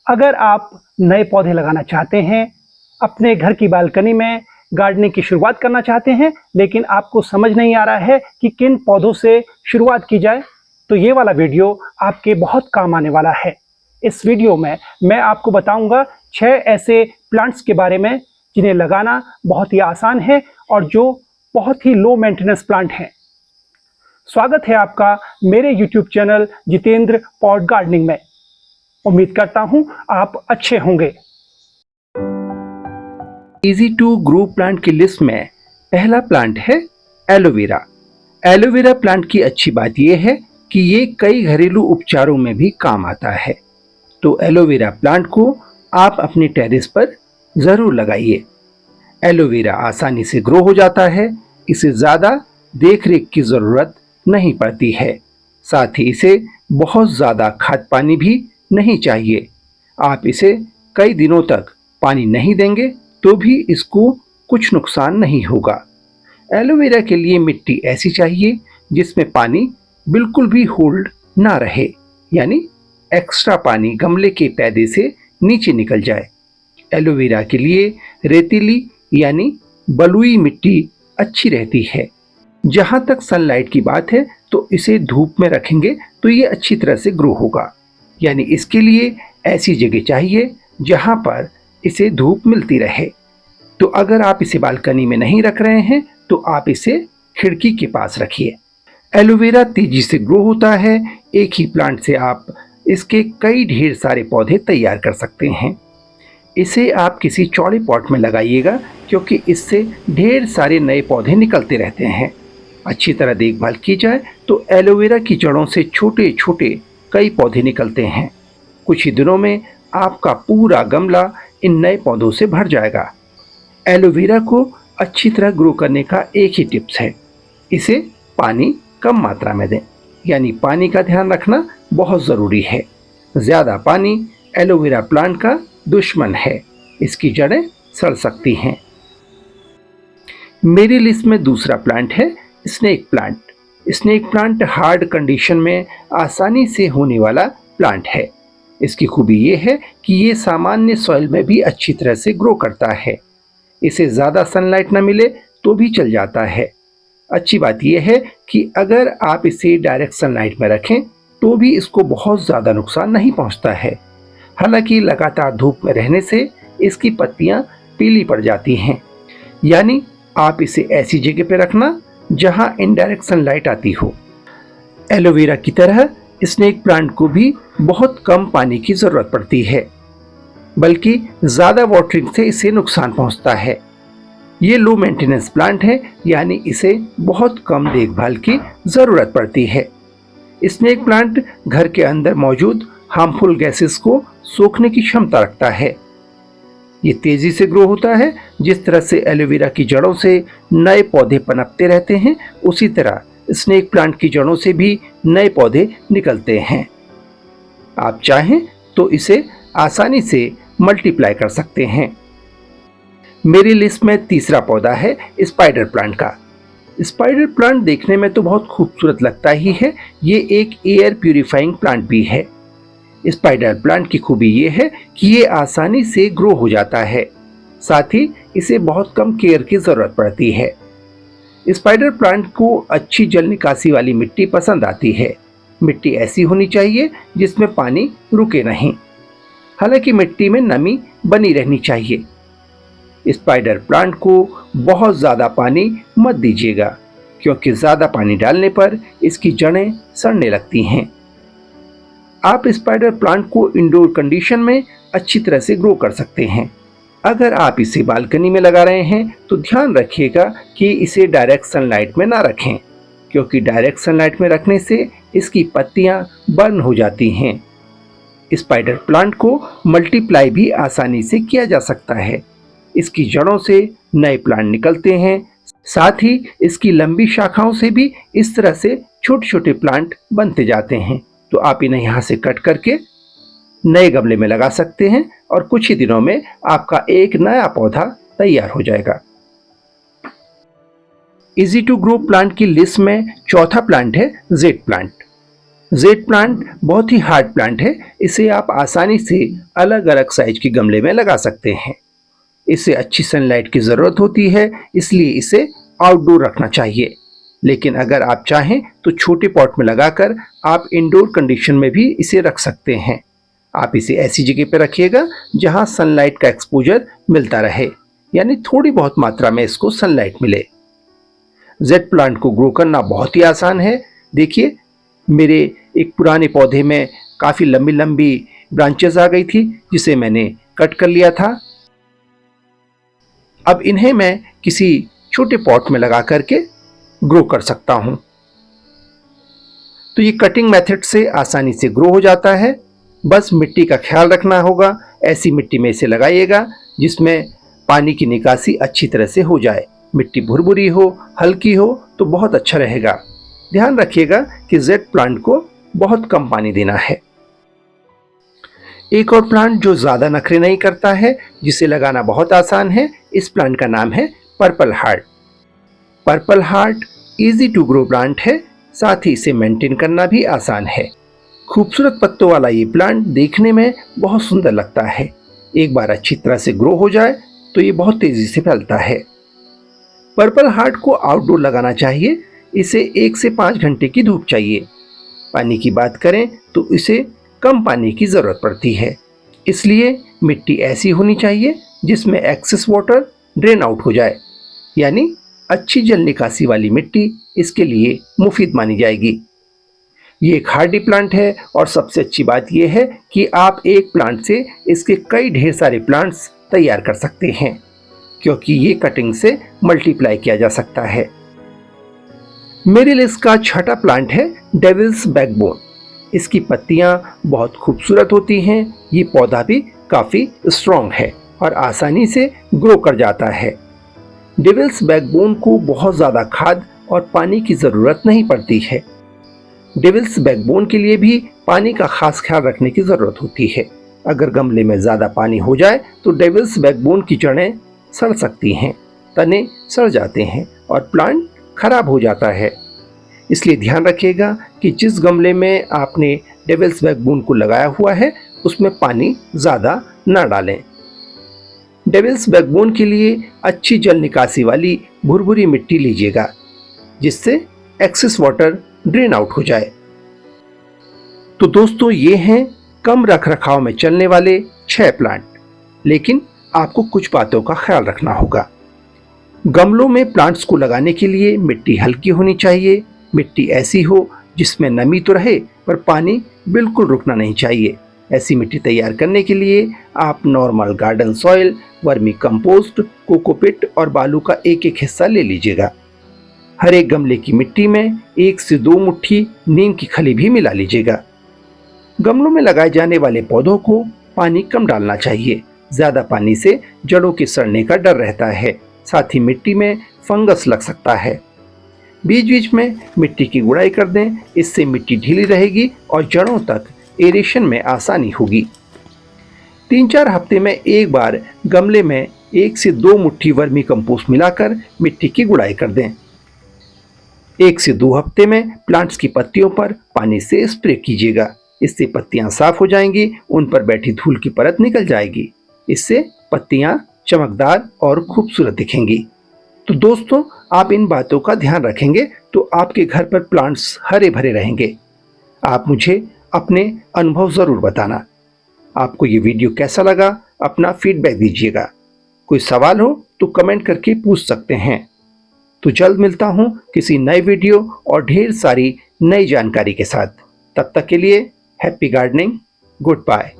अगर आप नए पौधे लगाना चाहते हैं, अपने घर की बालकनी में गार्डनिंग की शुरुआत करना चाहते हैं, लेकिन आपको समझ नहीं आ रहा है कि किन पौधों से शुरुआत की जाए, तो ये वाला वीडियो आपके बहुत काम आने वाला है। इस वीडियो में मैं आपको बताऊंगा 6 ऐसे प्लांट्स के बारे में जिन्हें लगाना बहुत ही आसान है और जो बहुत ही लो मेंटेनेंस प्लांट हैं। स्वागत है आपका मेरे YouTube channel Jitendra pot gardening में। उम्मीद करता हूं आप अच्छे होंगे। इजी टू ग्रो प्लांट की लिस्ट में पहला प्लांट है एलोवेरा। एलोवेरा प्लांट की अच्छी बात यह है कि ये कई घरेलू उपचारों में भी काम आता है। तो एलोवेरा प्लांट को आप अपने टेरेस पर जरूर लगाइए। एलोवेरा आसानी से ग्रो हो जाता है, इसे ज्यादा देख रेख की जरूरत नहीं पड़ती है। साथ ही इसे बहुत ज्यादा खाद पानी भी नहीं चाहिए। आप इसे कई दिनों तक पानी नहीं देंगे तो भी इसको कुछ नुकसान नहीं होगा। एलोवेरा के लिए मिट्टी ऐसी चाहिए जिसमें पानी बिल्कुल भी होल्ड ना रहे, यानी एक्स्ट्रा पानी गमले के पैदे से नीचे निकल जाए। एलोवेरा के लिए रेतीली यानी बलुई मिट्टी अच्छी रहती है। जहां तक सनलाइट की बात है तो इसे धूप में रखेंगे तो ये अच्छी तरह से ग्रो होगा, यानी इसके लिए ऐसी जगह चाहिए जहां पर इसे धूप मिलती रहे। तो अगर आप इसे बालकनी में नहीं रख रहे हैं तो आप इसे खिड़की के पास रखिए। एलोवेरा तेजी से ग्रो होता है। एक ही प्लांट से आप इसके कई ढेर सारे पौधे तैयार कर सकते हैं। इसे आप किसी चौड़े पॉट में लगाइएगा क्योंकि इससे ढेर सारे नए पौधे निकलते रहते हैं। अच्छी तरह देखभाल की जाए तो एलोवेरा की जड़ों से छोटे छोटे कई पौधे निकलते हैं। कुछ ही दिनों में आपका पूरा गमला इन नए पौधों से भर जाएगा। एलोवेरा को अच्छी तरह ग्रो करने का एक ही टिप्स है, इसे पानी कम मात्रा में दें, यानी पानी का ध्यान रखना बहुत ज़रूरी है। ज़्यादा पानी एलोवेरा प्लांट का दुश्मन है, इसकी जड़ें सड़ सकती हैं। मेरी लिस्ट में दूसरा प्लांट है snake plant. Snake plant hard condition में आसानी से होने वाला प्लांट है। इसकी खूबी ये है कि ये सामान्य सॉइल में भी अच्छी तरह से ग्रो करता है। इसे ज़्यादा सनलाइट न मिले तो भी चल जाता है। अच्छी बात यह है कि अगर आप इसे डायरेक्ट सनलाइट में रखें तो भी इसको बहुत ज़्यादा नुकसान नहीं पहुंचता है। हालांकि लगातार धूप में रहने से इसकी पत्तियां पीली पड़ जाती हैं, यानी आप इसे ऐसी जगह पर रखना जहां इनडायरेक्ट सनलाइट आती हो। एलोवेरा की तरह स्नेक प्लांट को भी बहुत कम पानी की ज़रूरत पड़ती है, बल्कि ज़्यादा वाटरिंग से इसे नुकसान पहुंचता है। ये लो मेंटेनेंस प्लांट है, यानी इसे बहुत कम देखभाल की ज़रूरत पड़ती है। स्नेक प्लांट घर के अंदर मौजूद हार्मफुल गैसेस को सोखने की क्षमता रखता है। ये तेजी से ग्रो होता है। जिस तरह से एलोवेरा की जड़ों से नए पौधे पनपते रहते हैं, उसी तरह स्नेक प्लांट की जड़ों से भी नए पौधे निकलते हैं। आप चाहें तो इसे आसानी से मल्टीप्लाई कर सकते हैं। मेरी लिस्ट में तीसरा पौधा है स्पाइडर प्लांट का। स्पाइडर प्लांट देखने में तो बहुत खूबसूरत लगता ही है, ये एक एयर प्यूरिफाइंग प्लांट भी है। स्पाइडर प्लांट की खूबी ये है कि ये आसानी से ग्रो हो जाता है, साथ ही इसे बहुत कम केयर की ज़रूरत पड़ती है। स्पाइडर प्लांट को अच्छी जल निकासी वाली मिट्टी पसंद आती है। मिट्टी ऐसी होनी चाहिए जिसमें पानी रुके नहीं, हालांकि मिट्टी में नमी बनी रहनी चाहिए। स्पाइडर प्लांट को बहुत ज़्यादा पानी मत दीजिएगा क्योंकि ज़्यादा पानी डालने पर इसकी जड़ें सड़ने लगती हैं। आप स्पाइडर प्लांट को इंडोर कंडीशन में अच्छी तरह से ग्रो कर सकते हैं। अगर आप इसे बालकनी में लगा रहे हैं तो ध्यान रखिएगा कि इसे डायरेक्ट सनलाइट में ना रखें, क्योंकि डायरेक्ट सनलाइट में रखने से इसकी पत्तियां बर्न हो जाती हैं। स्पाइडर प्लांट को मल्टीप्लाई भी आसानी से किया जा सकता है। इसकी जड़ों से नए प्लांट निकलते हैं, साथ ही इसकी लंबी शाखाओं से भी इस तरह से छोटे छोटे प्लांट बनते जाते हैं। तो आप इन्हें यहाँ से कट करके नए गमले में लगा सकते हैं और कुछ ही दिनों में आपका एक नया पौधा तैयार हो जाएगा। इजी टू ग्रो प्लांट की लिस्ट में चौथा प्लांट है जेड प्लांट। जेड प्लांट बहुत ही हार्ड प्लांट है। इसे आप आसानी से अलग अलग साइज के गमले में लगा सकते हैं। इसे अच्छी सनलाइट की ज़रूरत होती है, इसलिए इसे आउटडोर रखना चाहिए। लेकिन अगर आप चाहें तो छोटे पॉट में लगाकर आप इंडोर कंडीशन में भी इसे रख सकते हैं। आप इसे ऐसी जगह पर रखिएगा जहां सनलाइट का एक्सपोजर मिलता रहे, यानी थोड़ी बहुत मात्रा में इसको सनलाइट मिले। जेड प्लांट को ग्रो करना बहुत ही आसान है। देखिए, मेरे एक पुराने पौधे में काफ़ी लंबी लंबी ब्रांचेस आ गई थी, जिसे मैंने कट कर लिया था। अब इन्हें मैं किसी छोटे पॉट में लगा करके ग्रो कर सकता हूं। तो ये कटिंग मेथड से आसानी से ग्रो हो जाता है। बस मिट्टी का ख्याल रखना होगा। ऐसी मिट्टी में इसे लगाइएगा जिसमें पानी की निकासी अच्छी तरह से हो जाए। मिट्टी भुरभुरी हो, हल्की हो तो बहुत अच्छा रहेगा। ध्यान रखिएगा कि जेड प्लांट को बहुत कम पानी देना है। एक और प्लांट जो ज़्यादा नखरे नहीं करता है, जिसे लगाना बहुत आसान है, इस प्लांट का नाम है purple heart. Purple heart easy to grow plant है, साथ ही इसे मेंटेन करना भी आसान है। खूबसूरत पत्तों वाला ये प्लांट देखने में बहुत सुंदर लगता है। एक बार अच्छी तरह से ग्रो हो जाए तो ये बहुत तेजी से फैलता है। पर्पल हार्ट को आउटडोर लगाना चाहिए। इसे 1 से 5 घंटे की धूप चाहिए। पानी की बात करें तो इसे कम पानी की ज़रूरत पड़ती है, इसलिए मिट्टी ऐसी होनी चाहिए जिसमें एक्सेस वाटर ड्रेन आउट हो जाए, यानी अच्छी जल निकासी वाली मिट्टी इसके लिए मुफीद मानी जाएगी। ये एक हार्डी प्लांट है और सबसे अच्छी बात यह है कि आप एक प्लांट से इसके कई ढेर सारे प्लांट्स तैयार कर सकते हैं, क्योंकि ये कटिंग से मल्टीप्लाई किया जा सकता है। मेरे लिए इसका छठा प्लांट है डेविल्स बैकबोन। इसकी पत्तियां बहुत खूबसूरत होती हैं। ये पौधा भी काफ़ी स्ट्रॉन्ग है और आसानी से ग्रो कर जाता है। डेविल्स बैकबोन को बहुत ज़्यादा खाद और पानी की ज़रूरत नहीं पड़ती है। डेविल्स बैकबोन के लिए भी पानी का खास ख्याल रखने की ज़रूरत होती है। अगर गमले में ज़्यादा पानी हो जाए तो डेविल्स बैकबोन की जड़ें सड़ सकती हैं, तने सड़ जाते हैं और प्लांट खराब हो जाता है। इसलिए ध्यान रखिएगा कि जिस गमले में आपने डेविल्स बैकबोन को लगाया हुआ है उसमें पानी ज़्यादा ना डालें। डेविल्स बैकबोन के लिए अच्छी जल निकासी वाली भुरभुरी मिट्टी लीजिएगा, जिससे एक्सेस वाटर ड्रेन आउट हो जाए। तो दोस्तों, ये हैं कम रखरखाव में चलने वाले 6 प्लांट। लेकिन आपको कुछ बातों का ख्याल रखना होगा। गमलों में प्लांट्स को लगाने के लिए मिट्टी हल्की होनी चाहिए। मिट्टी ऐसी हो जिसमें नमी तो रहे पर पानी बिल्कुल रुकना नहीं चाहिए। ऐसी मिट्टी तैयार करने के लिए आप normal garden soil, vermi compost, cocopeat और बालू का एक एक हिस्सा ले लीजिएगा। हर एक गमले की मिट्टी में 1 से 2 मुट्ठी नीम की खली भी मिला लीजिएगा। गमलों में लगाए जाने वाले पौधों को पानी कम डालना चाहिए। ज़्यादा पानी से जड़ों के सड़ने का डर रहता है, साथ ही मिट्टी में फंगस लग सकता है। बीच बीच में मिट्टी की गुड़ाई कर दें, इससे मिट्टी ढीली रहेगी और जड़ों तक एरेशन में आसानी होगी। 3-4 हफ्ते में एक बार गमले में 1 से 2 मुट्ठी वर्मी कंपोस्ट मिलाकर मिट्टी की गुड़ाई कर दें। 1 से 2 हफ्ते में प्लांट्स की पत्तियों पर पानी से स्प्रे कीजिएगा। इससे पत्तियां साफ हो जाएंगी, उन पर बैठी धूल की परत निकल जाएगी। इससे पत्तियां चमकदार और खूबसूरत दिखेंगी। तो दोस्तों, आप इन बातों का ध्यान रखेंगे तो आपके घर पर प्लांट्स हरे भरे रहेंगे। आप मुझे अपने अनुभव ज़रूर बताना। आपको ये वीडियो कैसा लगा, अपना फीडबैक दीजिएगा। कोई सवाल हो तो कमेंट करके पूछ सकते हैं। तो जल्द मिलता हूँ किसी नए वीडियो और ढेर सारी नई जानकारी के साथ। तब तक के लिए हैप्पी गार्डनिंग, गुड बाय।